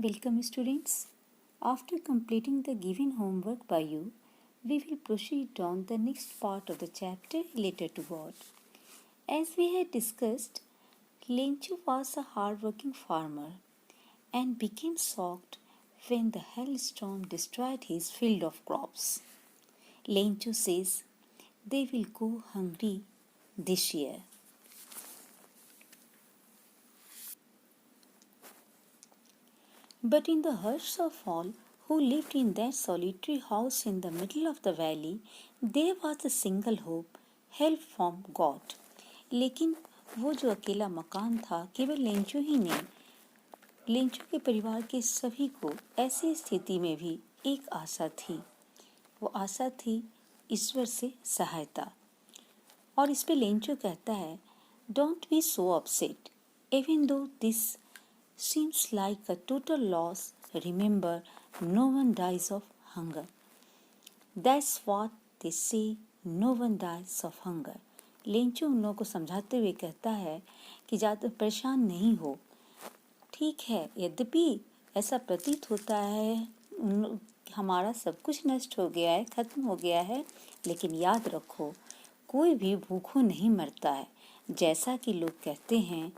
Welcome students. After completing the given homework by you, we will proceed on the next part of the chapter Letter to God. As we had discussed, Lenchu was a hard-working farmer and became shocked when the hailstorm destroyed his field of crops. Lenchu says they will go hungry this year. But in the hearts of all who lived in that solitary house in the middle of the valley, there was a single hope, help from God. लेकिन वो जो अकेला मकान था केवल लेंचू ही नहीं, लेंचू के परिवार के सभी को ऐसी स्थिति में भी एक आशा थी। वो आशा थी ईश्वर से सहायता। और इस पे लेंचू कहता है, don't be so upset, even though this seems like a total loss. Remember, no one dies of hunger. That's what they say, no one dies of hunger. लेंचू उन लोगों को समझाते हुए कहता है कि ज़्यादा परेशान नहीं हो। ठीक है, यद्यपि ऐसा प्रतीत होता है हमारा सब कुछ नष्ट हो गया है, खत्म हो गया है, लेकिन याद रखो कोई भी भूखों नहीं मरता है। जैसा कि लोग कहते हैं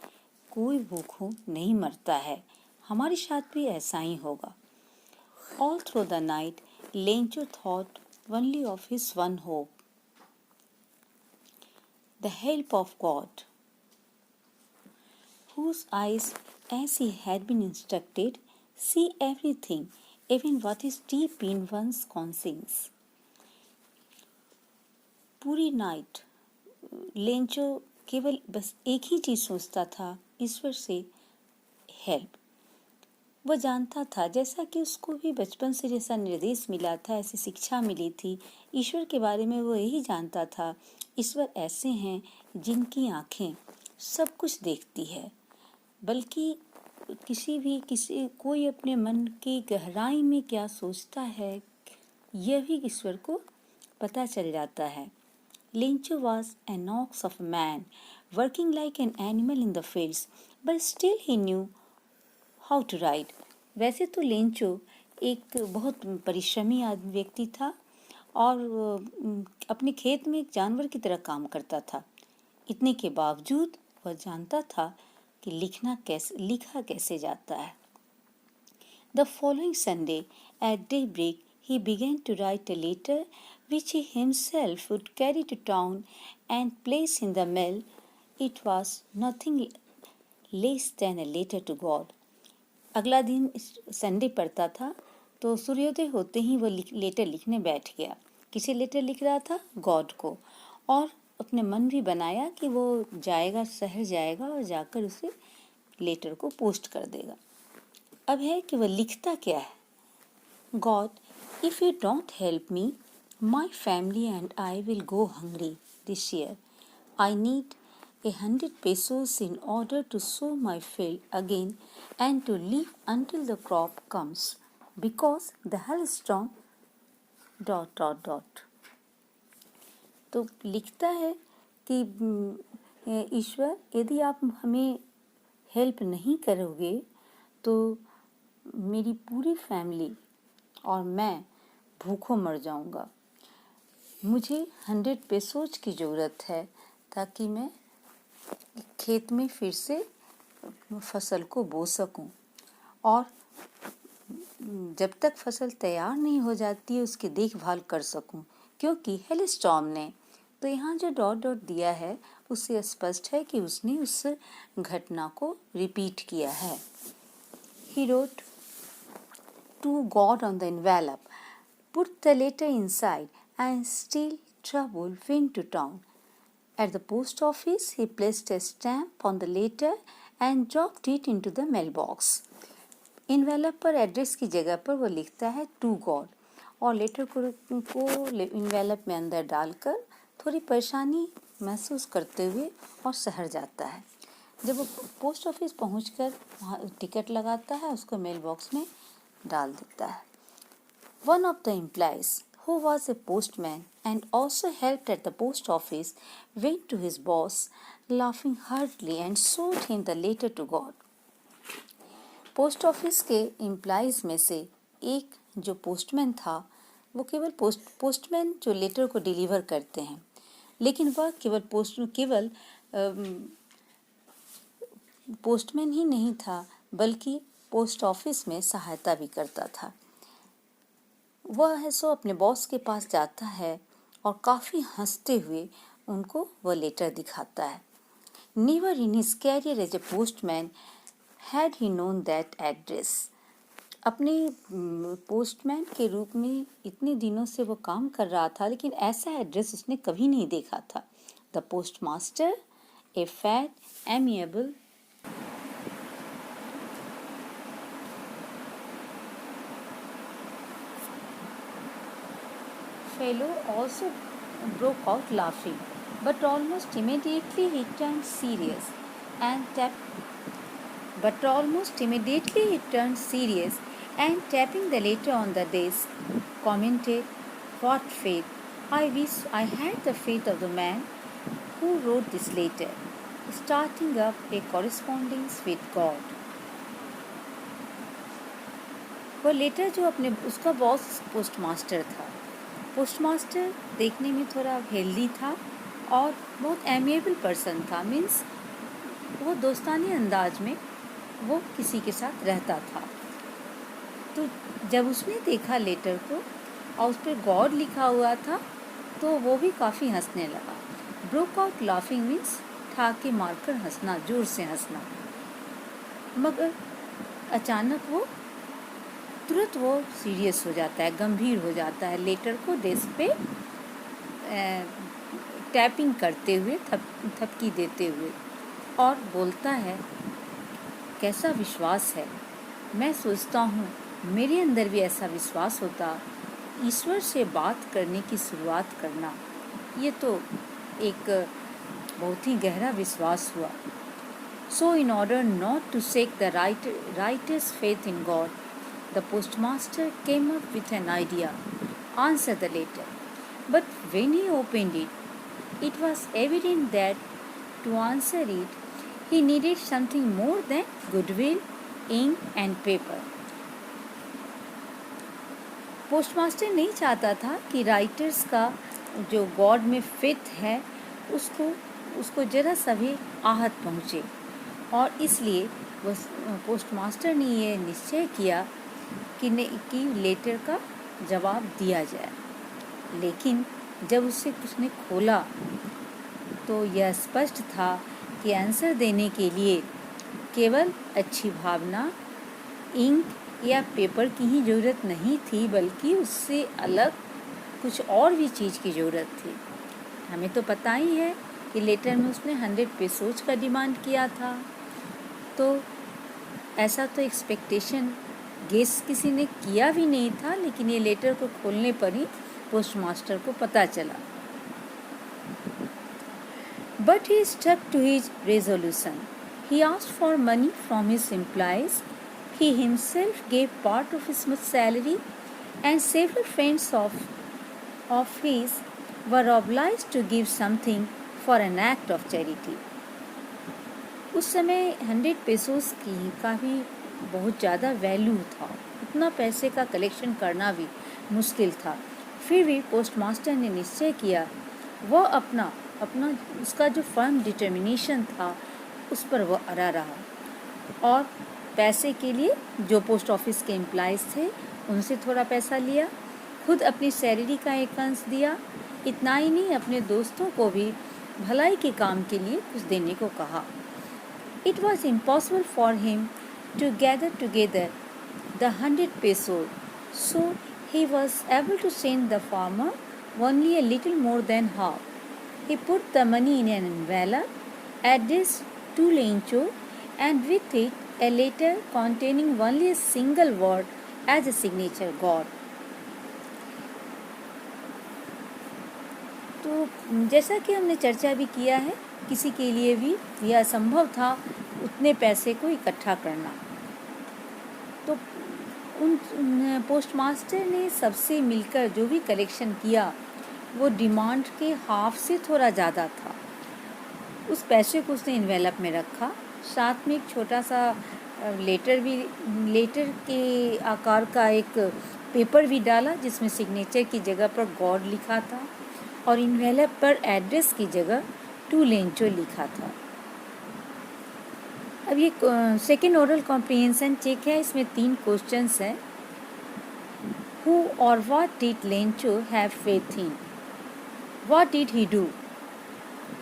कोई भूखों नहीं मरता है, हमारे साथ भी ऐसा ही होगा। All through the night, Lencho thought only of his one hope, the help of God, whose eyes, as he had been instructed, see everything, even what is deep in one's conscience. पूरी night Lencho केवल बस एक ही चीज़ सोचता था, ईश्वर से help. वह जानता था, जैसा कि उसको भी बचपन से जैसा निर्देश मिला था, ऐसी शिक्षा मिली थी, ईश्वर के बारे में वो यही जानता था, ईश्वर ऐसे हैं जिनकी आँखें सब कुछ देखती है, बल्कि किसी कोई अपने मन की गहराई में क्या सोचता है यह भी ईश्वर को पता चल जाता है। Lencho was an ox of a man, working like an animal in the fields, but still he knew how to ride. वैसे तो लेंचो एक बहुत परिश्रमी व्यक्ति था और अपने खेत में एक जानवर की तरह काम करता था। इतने के बावजूद वह जानता था कि लिखा कैसे जाता है। The following Sunday at daybreak he began to write a letter which he himself would carry to town and place in the mill. It was nothing less than a letter to God. अगला दिन Sunday पड़ता था तो सूर्योदय होते ही वो letter लिखने बैठ गया। किसे लेटर लिख रहा था? गॉड को। और अपने मन भी बनाया कि वो जाएगा, शहर जाएगा और जाकर उसे लेटर को पोस्ट कर देगा। अब है कि वह लिखता क्या है? God, if you don't help me, my family and I will go hungry this year. I need 100 pesos in order to sow my field again and to live until the crop comes, because the hailstorm ... तो लिखता है कि ईश्वर, यदि आप हमें help नहीं करोगे तो मेरी पूरी फैमिली और मैं भूखों मर जाऊंगा। मुझे 100 पेसोज की ज़रूरत है ताकि मैं खेत में फिर से फसल को बो सकूं, और जब तक फसल तैयार नहीं हो जाती उसकी देखभाल कर सकूं, क्योंकि हेलस्टॉर्म ने तो यहाँ जो डॉट डॉट दिया है उससे स्पष्ट है कि उसने उस घटना को रिपीट किया है। He wrote to God on the envelope, put the letter inside, and still trouble went to town. At the post office, he placed a stamp on the letter and dropped it into the mailbox. Envelope पर address की जगह पर वो लिखता है to God, और letter को envelope में अंदर डालकर थोड़ी परेशानी महसूस करते हुए और शहर जाता है। जब वो पोस्ट ऑफिस पहुंचकर वहाँ टिकट लगाता है, उसको मेल बॉक्स में डाल देता है। One of the employees, who was a postman and also helped at the post office, went to his boss, laughing heartily, and showed him the letter to God. Post office के employees में से एक जो postman था, वो केवल postman जो letter को डिलीवर करते हैं, लेकिन वह केवल पोस्टमैन ही नहीं था, बल्कि पोस्ट ऑफिस में सहायता भी करता था। वह है सो अपने बॉस के पास जाता है और काफ़ी हंसते हुए उनको वह लेटर दिखाता है। Never in his career as a postman had he known that address. अपने पोस्टमैन के रूप में इतने दिनों से वो काम कर रहा था, लेकिन ऐसा एड्रेस उसने कभी नहीं देखा था। The post master, A fat, amiable fellow also broke out laughing, but almost immediately he turned serious and tapping the letter on the desk, commented, "What faith! I wish I had the faith of the man who wrote this letter, starting up a correspondence with God." वह letter जो उसका boss postmaster था। Postmaster देखने में थोड़ा healthy था और बहुत एमिएबल पर्सन था, मीन्स वो दोस्तानी अंदाज में वो किसी के साथ रहता था। तो जब उसने देखा लेटर को और उस पर गॉड लिखा हुआ था, तो वो भी काफ़ी हंसने लगा। ब्रोक आउट लाफिंग मीन्स ठाके मारकर हंसना, जोर से हंसना। मगर अचानक वो तुरंत वो सीरियस हो जाता है, गंभीर हो जाता है, लेटर को डेस्क पे टैपिंग करते हुए, थपकी देते हुए, और बोलता है, कैसा विश्वास है। मैं सोचता हूँ मेरे अंदर भी ऐसा विश्वास होता। ईश्वर से बात करने की शुरुआत करना, ये तो एक बहुत ही गहरा विश्वास हुआ। So in order not to shake the writer's faith in God, the postmaster came up with an idea, answer the letter. But when he opened it, it was evident that to answer it, he needed something more than goodwill, ink and paper. Postmaster नहीं चाहता था कि writers का जो God में faith है उसको जरा सा भी आहत पहुँचे, और इसलिए पोस्टमास्टर ने यह निश्चय किया कि लेटर का जवाब दिया जाए। लेकिन जब उसने खोला तो यह स्पष्ट था कि आंसर देने के लिए केवल अच्छी भावना, इंक या पेपर की ही ज़रूरत नहीं थी, बल्कि उससे अलग कुछ और भी चीज़ की ज़रूरत थी। हमें तो पता ही है कि लेटर में उसने 100 पेसोज का डिमांड किया था, तो ऐसा तो एक्सपेक्टेशन गेस किसी ने किया भी नहीं था, लेकिन ये लेटर को खोलने पर ही पोस्टमास्टर को पता चला। But he stuck to his resolution. He asked for money from his employees. He himself gave part of his salary, and several friends of his were obliged to give something for an act of charity. उस समय 100 pesos की काफ़ी बहुत ज़्यादा value था, उतना पैसे का कलेक्शन करना भी मुश्किल था। फिर भी पोस्टमास्टर ने निश्चय किया, वह अपना उसका जो फर्म डिटर्मिनेशन था उस पर वह अड़ा रहा, और पैसे के लिए जो पोस्ट ऑफिस के एम्प्लॉइज़ थे उनसे थोड़ा पैसा लिया, खुद अपनी सैलरी का एक अंश दिया। इतना ही नहीं, अपने दोस्तों को भी भलाई के काम के लिए कुछ देने को कहा। It was impossible for him to gather together the 100 pesos, so he was able to send the farmer only a little more than half. He put the money in an envelope, addressed to Lencho, and with it a letter containing only a single word as a signature, God. तो जैसा कि हमने चर्चा भी किया है, किसी के लिए भी यह असंभव था उतने पैसे को इकट्ठा करना। तो उन पोस्टमास्टर ने सबसे मिलकर जो भी कलेक्शन किया वो डिमांड के हाफ से थोड़ा ज़्यादा था। उस पैसे को उसने इन्वेलप में रखा, साथ में एक छोटा सा लेटर के आकार का एक पेपर भी डाला जिसमें सिग्नेचर की जगह पर गॉड लिखा था और इन्वेलप पर एड्रेस की जगह टू लेंचो लिखा था। अब ये सेकेंड ओरल कॉम्प्रिहेंशन चेक है। इसमें 3 क्वेश्चंस हैं। हु और what did Lencho have faith in? What did he do?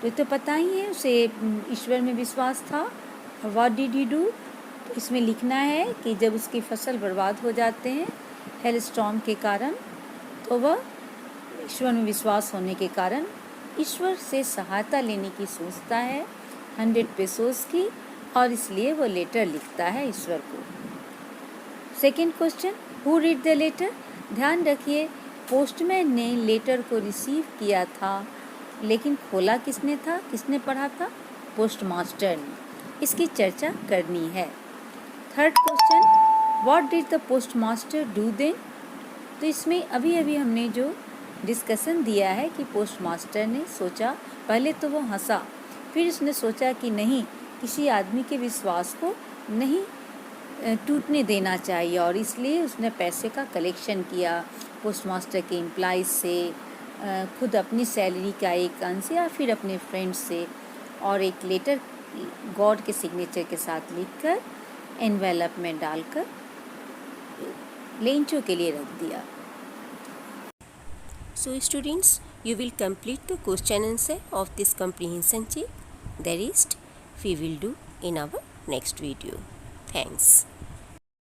तो पता ही है, उसे ईश्वर में विश्वास था। और व्हाट डिड ही डू? तो इसमें लिखना है कि जब उसकी फसल बर्बाद हो जाते हैं हेल स्टॉर्म के कारण, तो वह ईश्वर में विश्वास होने के कारण ईश्वर से सहायता लेने की सोचता है 100 पेसोस की, और इसलिए वो लेटर लिखता है ईश्वर को। Second question, who read the letter? ध्यान रखिए, पोस्टमैन ने लेटर को रिसीव किया था, लेकिन खोला किसने था, किसने पढ़ा था? पोस्टमास्टर ने। इसकी चर्चा करनी है। Third question, what did the postmaster do then? तो इसमें अभी हमने जो डिस्कशन दिया है कि पोस्टमास्टर ने सोचा, पहले तो वो हंसा, फिर उसने सोचा कि नहीं, किसी आदमी के विश्वास को नहीं टूटने देना चाहिए, और इसलिए उसने पैसे का कलेक्शन किया पोस्टमास्टर के एम्प्लॉइज से, खुद अपनी सैलरी का एक अंश या फिर अपने फ्रेंड्स से, और एक लेटर गॉड के सिग्नेचर के साथ लिखकर एनवेलप में डालकर लेंचो के लिए रख दिया। So students, you will complete the question answer of this comprehension check. The rest we will do in our next video. Thanks.